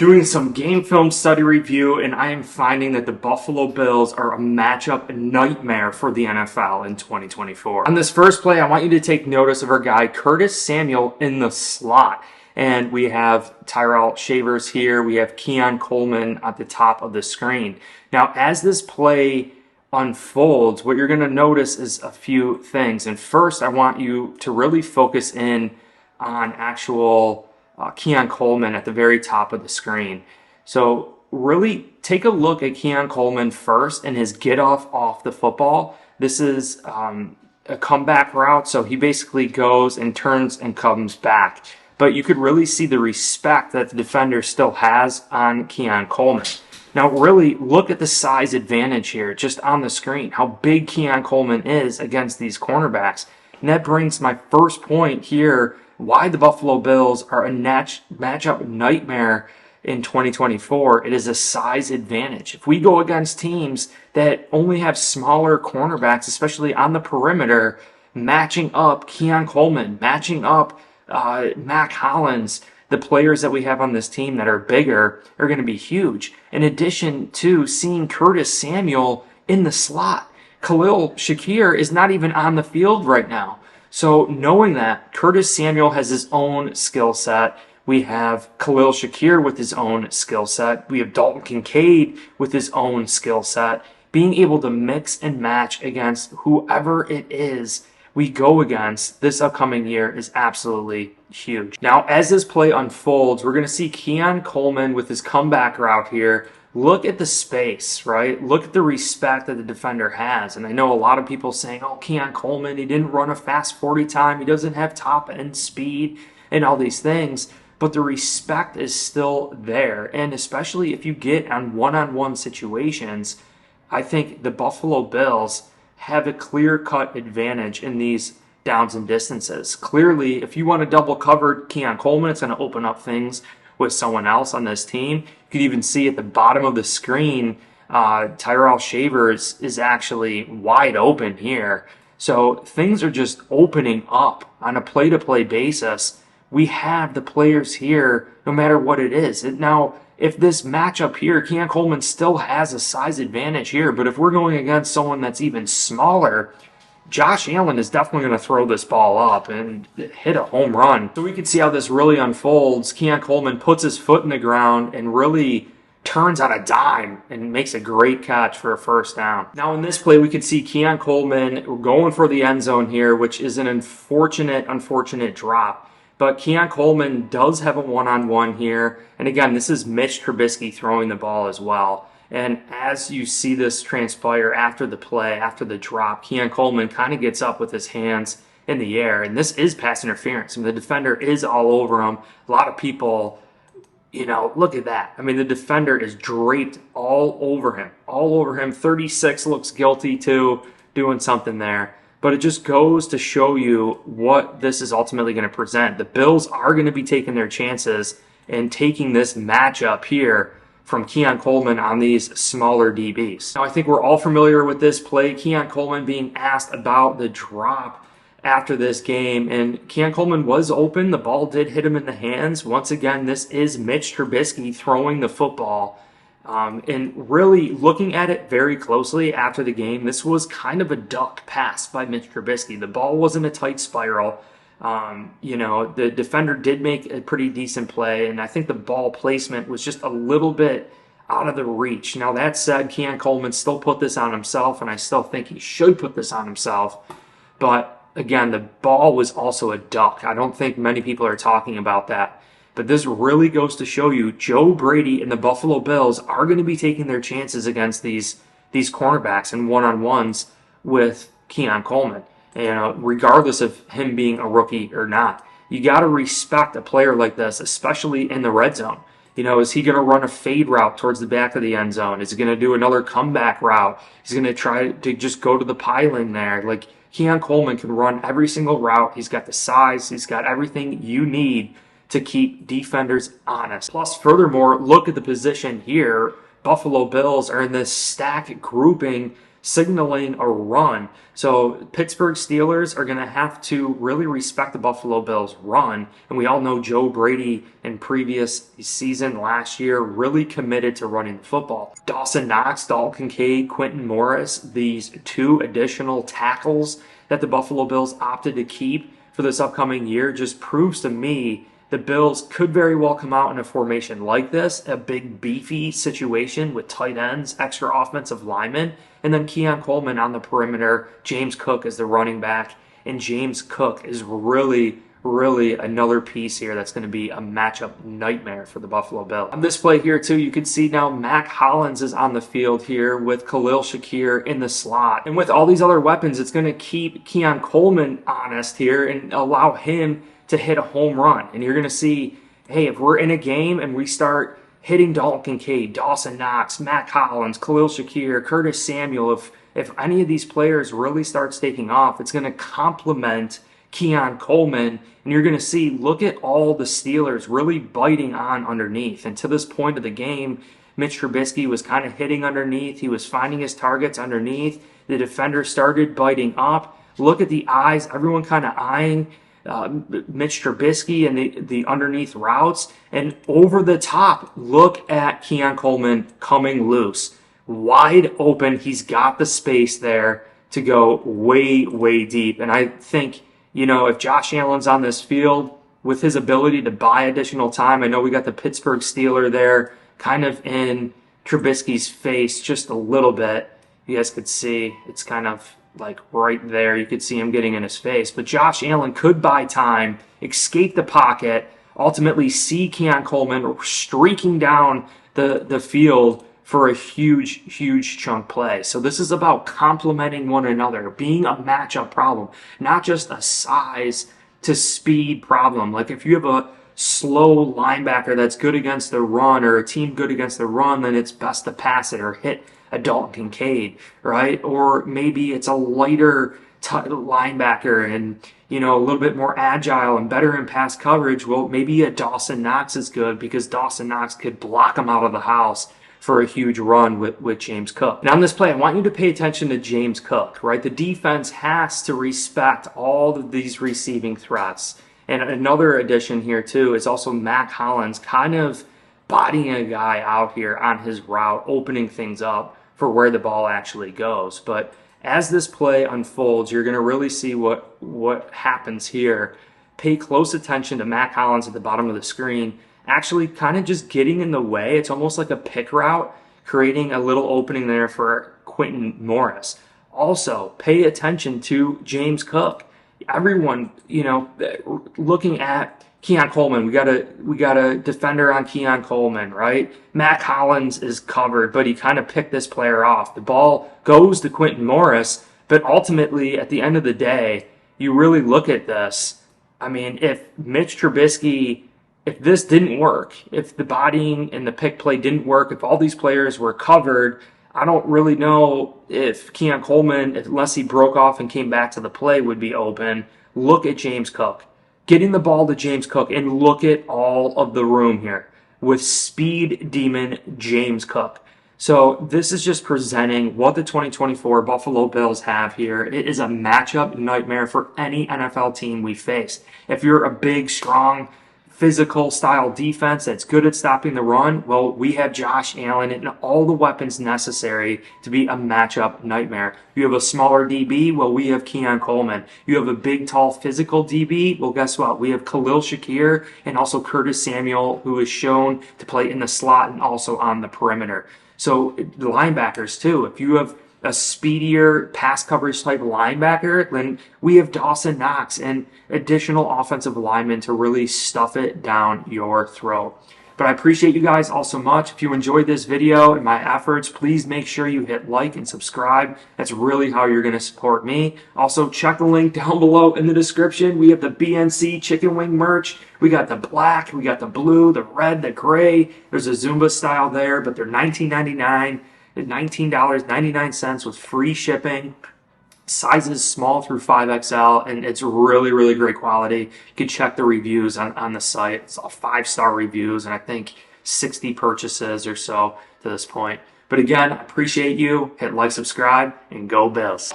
Doing some game film study review, and I am finding that the Buffalo Bills are a matchup nightmare for the NFL in 2024. On this first play, I want you to take notice of our guy Curtis Samuel in the slot. And we have Tyrell Shavers here. We have Keon Coleman at the top of the screen. Now, as this play unfolds, what you're going to notice is a few things. And first, I want you to really focus in on actual Keon Coleman at the very top of the screen. So really take a look at Keon Coleman first and his get off the football. This is a comeback route, so he basically goes and turns and comes back. But you could really see the respect that the defender still has on Keon Coleman. Now really look at the size advantage here just on the screen, how big Keon Coleman is against these cornerbacks. And that brings my first point here, why the Buffalo Bills are a matchup nightmare in 2024. It is a size advantage. If we go against teams that only have smaller cornerbacks, especially on the perimeter, matching up Keon Coleman, matching up Mac Hollins, the players that we have on this team that are bigger are going to be huge. In addition to seeing Curtis Samuel in the slot, Khalil Shakir is not even on the field right now. So knowing that, Curtis Samuel has his own skill set. We have Khalil Shakir with his own skill set. We have Dalton Kincaid with his own skill set. Being able to mix and match against whoever it is we go against this upcoming year is absolutely huge. Now, as this play unfolds, we're going to see Keon Coleman with his comeback route here. Look at the space, right? Look at the respect that the defender has. And I know a lot of people saying, oh, Keon Coleman, he didn't run a fast 40 time. He doesn't have top end speed and all these things. But the respect is still there. And especially if you get on one-on-one situations, I think the Buffalo Bills have a clear-cut advantage in these downs and distances. Clearly, if you want to double cover Keon Coleman, it's going to open up things with someone else on this team. You can even see at the bottom of the screen, Tyrell Shavers is actually wide open here. So things are just opening up on a play-to-play basis. We have the players here no matter what it is. Now, if this matchup here, Keon Coleman still has a size advantage here, but if we're going against someone that's even smaller, Josh Allen is definitely going to throw this ball up and hit a home run. So we can see how this really unfolds. Keon Coleman puts his foot in the ground and really turns on a dime and makes a great catch for a first down. Now in this play, we could see Keon Coleman going for the end zone here, which is an unfortunate drop. But Keon Coleman does have a one-on-one here. And again, this is Mitch Trubisky throwing the ball as well. And as you see this transpire after the play, after the drop, Keon Coleman kind of gets up with his hands in the air. And this is pass interference. I mean, the defender is all over him. A lot of people, look at that. I mean, the defender is draped all over him. 36 looks guilty too, doing something there. But it just goes to show you what this is ultimately going to present. The Bills are going to be taking their chances and taking this matchup here from Keon Coleman on these smaller DBs. Now, I think we're all familiar with this play. Keon Coleman being asked about the drop after this game, and Keon Coleman was open. The ball did hit him in the hands. Once again, this is Mitch Trubisky throwing the football. And really looking at it very closely after the game, this was kind of a duck pass by Mitch Trubisky. The ball wasn't a tight spiral. The defender did make a pretty decent play, and I think the ball placement was just a little bit out of the reach. Now, that said, Keon Coleman still put this on himself, and I still think he should put this on himself. But again, the ball was also a duck. I don't think many people are talking about that. But this really goes to show you Joe Brady and the Buffalo Bills are going to be taking their chances against these cornerbacks and one-on-ones with Keon Coleman. Regardless of him being a rookie or not. You got to respect a player like this, especially in the red zone. Is he going to run a fade route towards the back of the end zone? Is he going to do another comeback route? He's going to try to just go to the piling there. Like, Keon Coleman can run every single route. He's got the size. He's got everything you need to keep defenders honest. Plus, furthermore, look at the position here. Buffalo Bills are in this stack grouping signaling a run. So Pittsburgh Steelers are going to have to really respect the Buffalo Bills run. And we all know Joe Brady in previous season last year really committed to running the football. Dawson Knox, Dalton Kincaid, Quentin Morris, these 2 additional tackles that the Buffalo Bills opted to keep for this upcoming year just proves to me the Bills could very well come out in a formation like this, a big beefy situation with tight ends, extra offensive linemen, and then Keon Coleman on the perimeter, James Cook as the running back, and James Cook is really another piece here that's going to be a matchup nightmare for the Buffalo Bills. On this play here too, you can see now Mac Hollins is on the field here with Khalil Shakir in the slot. And with all these other weapons, it's going to keep Keon Coleman honest here and allow him to hit a home run. And you're going to see, hey, if we're in a game and we start hitting Dalton Kincaid, Dawson Knox, Mac Hollins, Khalil Shakir, Curtis Samuel, if any of these players really starts taking off, it's going to complement Keon Coleman, and you're going to see, look at all the Steelers really biting on underneath. And to this point of the game, Mitch Trubisky was kind of hitting underneath. He was finding his targets underneath. The defender started biting up. Look at the eyes, everyone kind of eyeing Mitch Trubisky and the underneath routes. And over the top, look at Keon Coleman coming loose. Wide open. He's got the space there to go way deep. And I think, if Josh Allen's on this field with his ability to buy additional time, I know we got the Pittsburgh Steeler there kind of in Trubisky's face just a little bit. You guys could see it's kind of like right there. You could see him getting in his face. But Josh Allen could buy time, escape the pocket, ultimately see Keon Coleman streaking down the field for a huge chunk play. So this is about complementing one another, being a matchup problem, not just a size to speed problem. Like if you have a slow linebacker that's good against the run or a team good against the run, then it's best to pass it or hit a Dalton Kincaid, right? Or maybe it's a lighter linebacker and, a little bit more agile and better in pass coverage. Well, maybe a Dawson Knox is good because Dawson Knox could block him out of the house for a huge run with James Cook. Now on this play, I want you to pay attention to James Cook, right? The defense has to respect all of these receiving threats. And another addition here too is also Mac Hollins kind of bodying a guy out here on his route, opening things up for where the ball actually goes. But as this play unfolds, you're going to really see what happens here. Pay close attention to Mac Hollins at the bottom of the screen, actually kind of just getting in the way. It's almost like a pick route, creating a little opening there for Quentin Morris. Also, pay attention to James Cook. Everyone, looking at Keon Coleman, we got a defender on Keon Coleman, right? Mac Hollins is covered, but he kind of picked this player off. The ball goes to Quentin Morris, but ultimately, at the end of the day, you really look at this. I mean, if Mitch Trubisky, if this didn't work, if the bodying and the pick play didn't work, if all these players were covered, I don't really know if Keon Coleman, unless he broke off and came back to the play, would be open. Look at James Cook. Getting the ball to James Cook, and look at all of the room here with speed demon James Cook. So this is just presenting what the 2024 Buffalo Bills have here. It is a matchup nightmare for any NFL team we face. If you're a big, strong, physical style defense that's good at stopping the run, well, we have Josh Allen and all the weapons necessary to be a matchup nightmare. You have a smaller DB, well, we have Keon Coleman. You have a big, tall, physical DB, well, guess what? We have Khalil Shakir and also Curtis Samuel, who is shown to play in the slot and also on the perimeter. So the linebackers too, if you have a speedier pass coverage type linebacker, then we have Dawson Knox and additional offensive linemen to really stuff it down your throat. But I appreciate you guys all so much. If you enjoyed this video and my efforts, please make sure you hit like and subscribe. That's really how you're going to support me. Also, check the link down below in the description. We have the BNC chicken wing merch. We got the black, we got the blue, the red, the gray. There's a Zumba style there, but they're $19.99. $19.99 with free shipping. Sizes small through 5XL, and it's really great quality. You can check the reviews on the site. It's all 5-star reviews, and I think 60 purchases or so to this point. But again, I appreciate you. Hit like, subscribe, and go Bills.